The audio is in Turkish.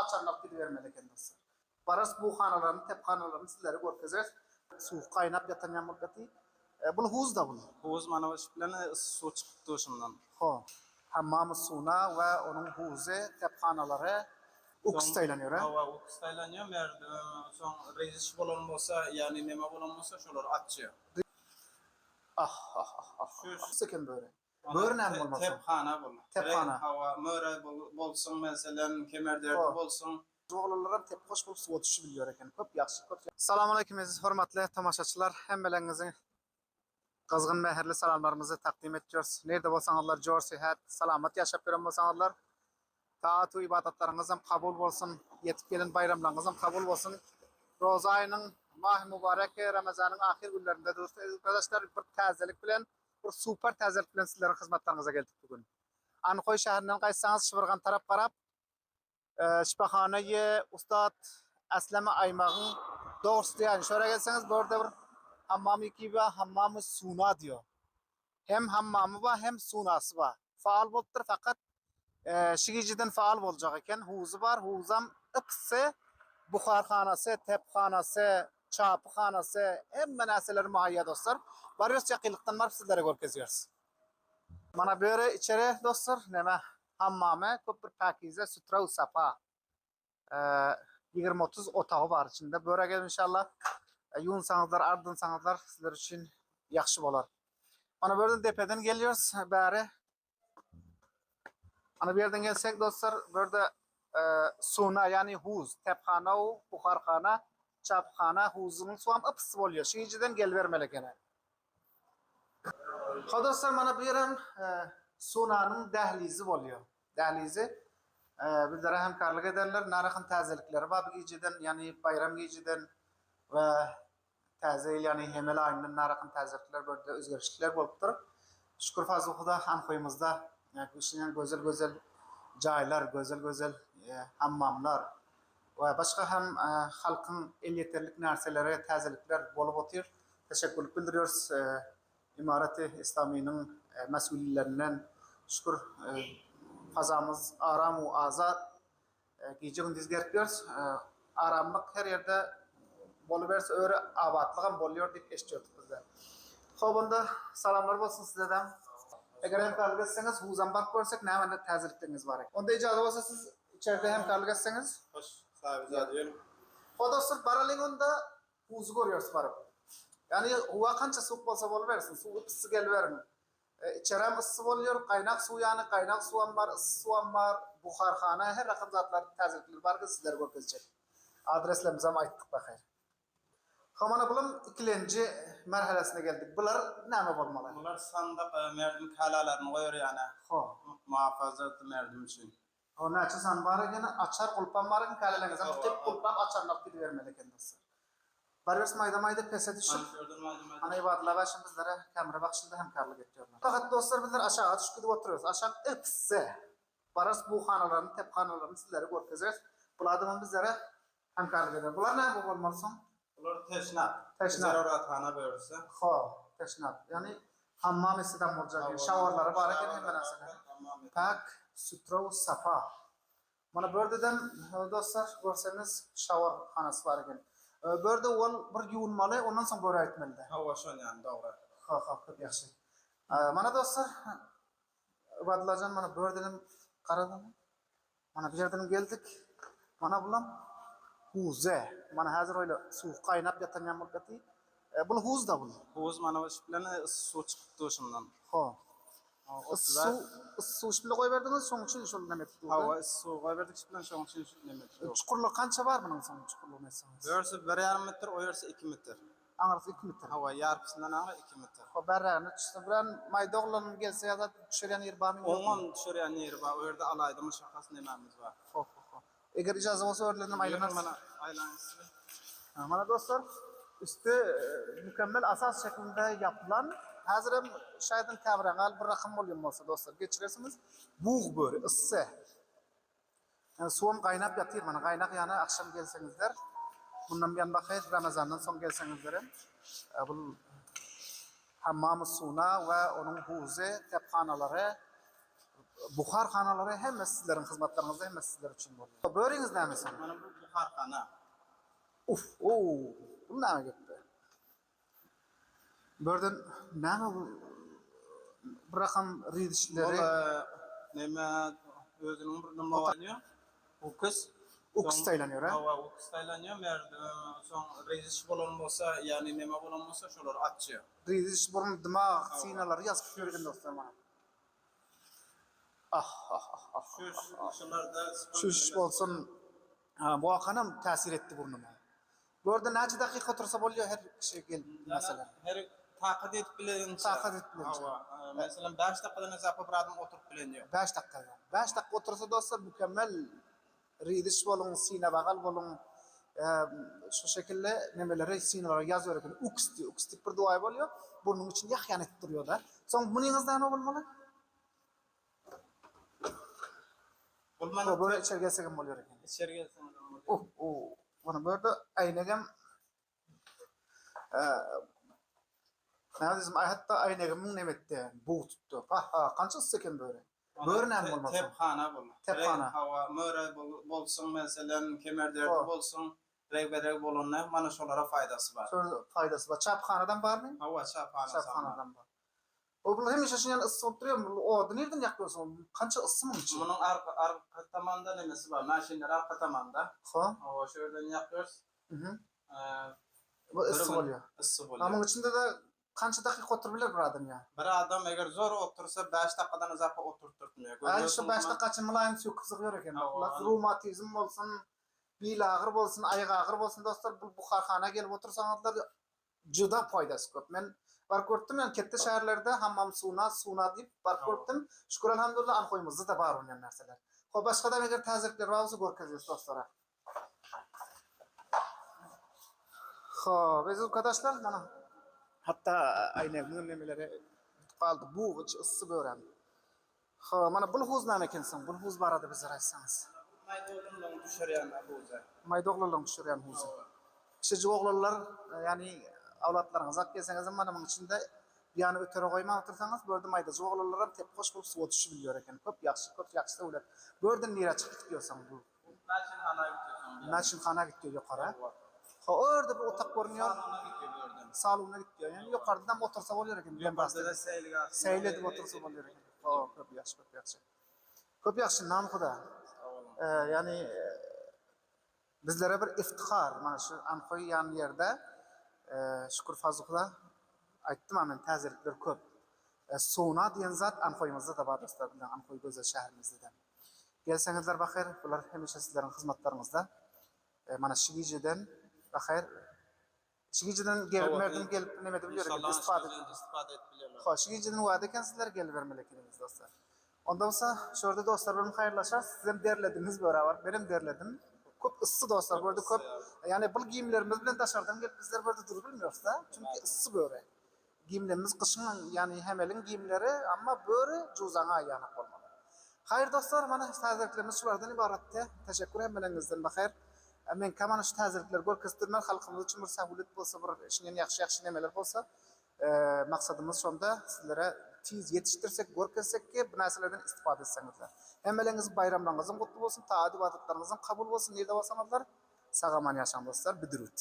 açarlap vermeli eken dostlar. Baras bu hanalarını, tepxanalarını sizlere görkezeriz. Su kaynap yatan yamurgati. Bul huz da bul. Huz mana şu bilen su çıktı şundan. Ho. Hammam suna ve onun huze tepxanaları ukstaylanıyor. Hava ukstaylanıyor. Son reziş bolan bolsa yani neme bolan bolsa şolar atçıyor. Şu seken böyle. Böyle ne olmaz? Tepxana bol. Tepxana. Hava möre bolsun mesela kemerderde bolsun. Oğlanlar tep hoş bulup su atışı biliyor eken. Köp yaxşı, köp. Assalamu alaykum aziz hormatly tamaşaçılar. Hemmelerinizin kızgın meherli salamlarımızı takdim ediyoruz. Nerede bolsaňyzlar jor sihat, salamat yaşap gören bolsaňyzlar, taat we ibadatlaryňyz hem kabul bolsun, yetip gelen bayramlaryňyz hem kabul bolsun. Roza ayının mah mübarek Ramazanyň ahir günlerinde dostlar, arkadaşlar bir täzelik bilen, bir super täzelik bilen sizleriň hyzmatlaryňyza geldik bugün. Ankoy şäherinden gaýsaňyz Şybrgan tarap garap Şipaxanaýy Ustad Aslama Aymagyň dogrusu ýani şöre gelseňiz burada bir hammam ekibi hammam suna diyor. Hem hammamı var hem sunası var. Faal bolupdyr fakat şigijiden faal boljak eken. Huzu var. Huzam ıksı buharxanası, tepxanası, çapxanası hemme näseler muhayya dostlar. Barýos ýakynlykdan barıp sizlere görkezýärys. Mana böyle içeri dostlar neme hammamı köp bir pakize sutra sapa. 20-30 otağı var içinde. Böyle gelin inşallah. Yunsanızlar, ardınsanızlar sizler için yaxşı bolar. Ana buradan tepeden geliyoruz bari. Ana bir yerden gelsek dostlar burada suna yani huz, tepxana, buharxana, çapxana, huzunun suam ıpısı oluyor. Şiiciden gel vermeli gene. Dostlar mana bu yerin sunanın dehlizi oluyor. Dehlizi bizlere hemkarlık ederler. Narıkın tazelikleri var bu geceden yani bayram geceden ve taze yani hemel ayının narıkın tazelikler böyle özgürlükler bolupdyr. Şükür fazla Huda Ankoyumuzda yani güzel jaylar, güzel hammamlar ve başka hem halkın el yeterlik narselere tazelikler bolup otyr. Teşekkürlük bildiriyoruz. İmareti İslami'nin mesullerinden şükür fazamız aram ve azat gece gündüz gerçekliyoruz. Aramlık her yerde boluverse öyle abatlığın boluyor deyip eşitiyorduk bizler. Xobunda salamlar olsun sizlerden. Eğer hemkarlık etseniz huzambark görsek ne hemen tazelikleriniz var. Onda icazı olsa siz içeride hemkarlık etseniz. Hoş sahibi zaten. O dostlar baralığında huzu görüyoruz barıp. Yani hava kança soğuk bolsa boluversin, su ısı geliverin. İçerem ısı oluyor, kaynak su yani kaynak suam var, ısı suam var, buharxana, her rakam zatlar tazelikler var ki sizler görkezecek. Adreslerimize aittik bakayır. Hamana bulum ikinci merhalesine geldik. Bunlar näme bolmaly? Bunlar sandık merdim kalalaryny goýar yani. Ho. Muhafazat merdim için. O näçe san bar eken açar kulpan bar eken kalalaryňyz. Tek kulpan açarlap bermeli eken dostlar. Barırs mayda pese düşüp. Ana ibadetler başın bizlere kamera bakışında hemkarlık ediyorlar. Fakat dostlar bizler aşağı düşüp oturuyoruz. Aşağı ıpsı. Barırs bu hanalarını, tepxanalarını sizlere görkezeriz. Bulardan bizlere hemkarlık ediyor. Bunlar näme bolmaly? Bunlar teşnap. Teşnap. Zaruratxana bölürse. Ho, teşnap. Yani hammam esiden bolacak. Şawarlary bar eken hemme näseler. Pak, sutra, safa. Mana bördeden dostlar görseniz şawar hanası var eken. Börde ol bir yuwunmaly, ondan soň böre aýtmaly. Hava şol yani dogry. Ha, köp ýaxşy. Mana dostlar, ibadetlerden mana bördeden garadym. Mana bu yerden geldik. Mana bulam huze. Mana hazır öyle su kaynap yatan yamurgati. Bul huz da bul. Huz mana şu bilen su çıktı şundan. Ha. Su şüple koyverdiniz, soň üçin şol näme etdi? Hava su goýberdik şu bilen şoň üçin näme etdi? Çukurluk kança var bunun soň çukurluk meselesi? Görse 1,5 metr, o yerse 2 metr. Aňarsy 2 metr. Hava yarpysyndan aňa 2 metr. Ha berräni çysta bilen maýdaglan gelse ýa-da düşürýän ýer barmy? Oňan düşürýän ýeri bar, o ýerde alaýdy müşahhas nememiz bar. Ho. Eger icazat bolsa örlerden aýlanar. Mana aýlanyşy. Mana dostlar, üstü mükemmel asas şeklinde yapılan hazır hem şaýdan täbireňal bir rakam bolýan bolsa dostlar geçiresiniz. Buğ böre, ısse. Yani suwam gaýnap ýatyr, mana gaýnak ýany akşam gelseňizler. Bundan bilen bakyr Ramazandan soň gelseňizler hem bu hammam suna we onuň huzy, tepxanalary buxarxanaları hem sizlerin hizmetlerinize hem sizler için boluyor. Böreğiniz ne mesela? Mana bu buxarxana. Uf, bu ne gitti? Börden ne bu? Bir rakam Bol ridişleri, neme özünün bir nima var. Ukus. uks taylanıyor ha? Hava ukus taylanıyor. Soň reziş bolan bolsa, yani neme bolan bolsa şolar atçı. Ridiş burun dımağ sinaları yazıp görgen dostlar bana. Şularda Şu iş bolsun, bu akanam tesir etti burnuma. Börden neçe dakika otursa boluyor her kişi gel mesela. her taqat etip bilençe. Taqat etip bilençe. Mesela 5 dakikadan azapı bir adam oturup bileniyor. 5 dakika ya. 5 dakika otursa dostlar mükemmel ridiş bolun, sine bagal bolun, şu şekilde nemeleri sinaları yazıyor ekan. Uks bir duay boluyor. Burnun için yakyan ettiriyor da. Soň buningizda ne bolmaly? Bulmanı Böyle içeri gelsek boluyor ekan. içeri gelsen. Bana böyle aynagam ne diyeyim hatta aynagam nemette buğ tuttu. Kança ıssıken böyle. Börnen olmaz. Tepxana bol. Tepxana. Hava möre bolsun mesela kemerderde bolsun. Reyberek bolanlar mana şolara faydası var. Sonra faydası var. Çapxanadan var mı? Hava Çapxanadan var. O bu hem işin yani ısı oturuyor. O nereden yakıyorsun? Kança ısı mı için? Bunun arka tamanda nemesi var. Maşinler arka tamanda. Ha? Hava şöyle yakıyoruz. Bu ısı oluyor. Isı oluyor. Ama içinde de kança dakika oturabilir bir adam ya. Bir adam eğer zor otursa 5 dakikadan azap oturtmuyor. Ay şu 5 dakika için mülayim su kızıgıyor ekan. Reumatizm bolsun, bil ağır bolsun, ayaq ağır bolsun dostlar bu buxarxana gelip otursaňyzlar juda faydası köp. Men bar gördüm yani kette şäherlerde hammam suuna diýip bar gördüm. Şükür alhamdulillah ankoýymyzda da bar oňan narsalar. Ho başga da eger täzelikler bolsa görkezýäs dostlar. Ho, biz arkadaşlar mana hatta aynı nemeleri kaldı. Bu ısı bören. Ha, mana bulhuz näme ekensiň? Bulhuz barada bize aýtsaňyz. Maydoğlu'ndan düşürýän buza. Maydoğlu'ndan düşürýän huzu. Kişi oğlanlar yani awlatlaryňyz ak gelseňiz mana muň içinde ýany ötere goýma otursaňyz börde maýda oğlanlar tep hoş bolup suwa düşüp bilýär eken. Köp ýaxşy döwlet. Börden nira çykyp diýorsaň bu. Naçinxana gitdi ýokara. Ha, orada bir otak görünýär. Salona gitdi. Yani ýokardan otursa bolýar eken. Ben Bazda seýle edip otursa bolýar eken. Köp ýaxşy. Köp ýaxşy nam huda. Yani bizlere bir iftihar. Mana şu ankoy yan yerde şükür fazlıkla aýtdym men täzelikler köp. Suuna diýen zat ankoýymyzda da bar dostlar bilen ankoy gözel şäherimizde. Gelseňizler bahyr, bular hemişe sizleriň hyzmatlaryňyzda. Mana Şigijeden bahyr Şigijeden gelip nemede bilýär, istifade etbilýärler. Ha, Şigijeden wada eken sizler gelip bermelekiniz dostlar. Onda olsa şurada dostlar bilen hayrlaşar. Sizem derlediniz beraber. Benim derledim. Köp ısı dostlar burada köp. Yani bu giyimlerimiz bilen daşardan gelip bizler burada durup bilmiyoruz da. Çünkü ısı böyle. Giyimlerimiz kışın yani hemelin giyimleri ama böyle cuzana yanık olmalı. Hayır dostlar, bana täzeliklerimiz şulardan ibaratda. Teşekkür hemmelenizden bakayır. Men kaman şu täzelikler görkezdirmek halkymyz üçin bir sahulet bolsa, bir işiňen ýaxşy nemeler bolsa, maksadymyz şonda sizlere tiz yetiştirsek, görkezsek ki bu näselerden istifade etseňizler. Hemmeleriňiz bayramlaryňyz gutly bolsun, taat ibadatlaryňyz kabul bolsun. Nerede bolsaňyzlar, sagaman ýaşaň dostlar, bidrut.